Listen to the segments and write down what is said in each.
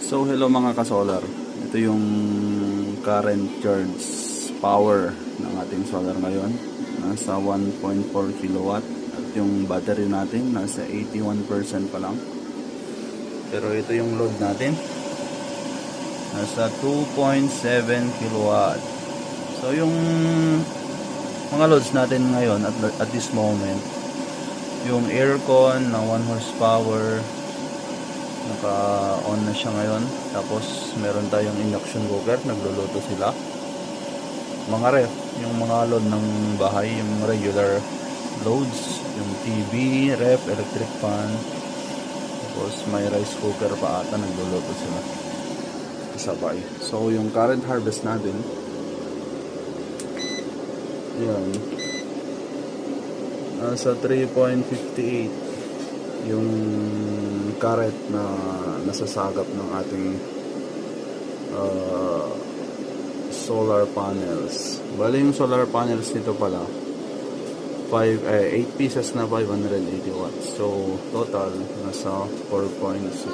So hello mga ka-solar, ito yung current charge power ng ating solar ngayon, nasa 1.4 kilowatt at yung battery natin nasa 81% pa lang. Pero ito yung load natin, nasa 2.7 kilowatt. So yung mga loads natin ngayon at this moment, yung aircon na 1 horsepower naka-on na siya ngayon. Tapos meron tayong induction cooker, nagluluto sila. Mga ref, yung mga load ng bahay, yung regular loads, yung TV, ref, electric fan. Tapos may rice cooker pa ata, nagluluto sila kasabay. So yung current harvest natin, yan, nasa 3.58 yung current na nasasagap ng ating solar panels. Bali yung solar panels nito pala 8 pieces na 580 watts. So total nasa 4.6.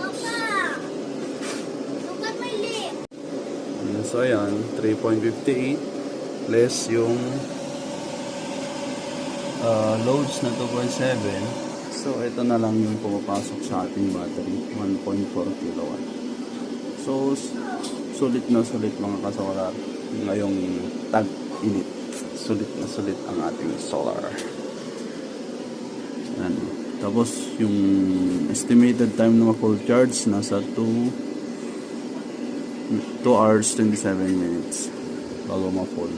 So ayan, 3.58 plus yung loads na 2.7. So ito na lang yung pumapasok sa ating battery, 1.4 kilowatt. So sulit na sulit mga ka-solar ngayong tag-init. Sulit na sulit ang ating solar. Yan. Tapos yung estimated time na full charge nasa 2 hours 27 minutes bago ma-full.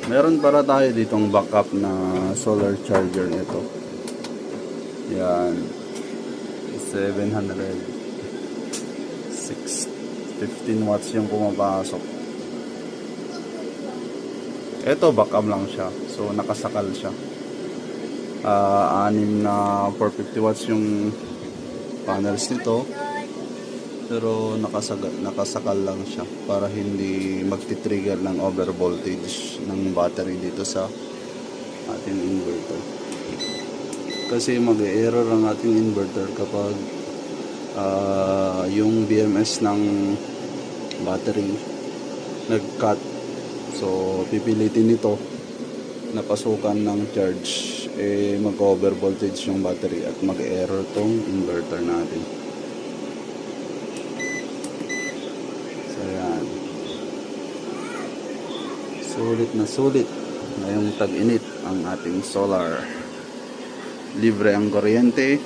Meron para tayo ditong backup na solar charger nito. Yan, 15 watts yung pumapasok. Ito backup lang siya, so nakasakal siya. 6 na 450 watts yung panels nito, pero nakasakal lang siya para hindi magti-trigger ng over voltage ng battery dito sa ating inverter. Kasi mag-error ang ating inverter kapag yung BMS ng battery nag-cut. So pipilitin nito na pasukan ng charge, mag-over voltage yung battery at mag-error tong inverter natin. So yan, sulit na sulit ngayong tag-init ang ating solar. Libre ang kuryente,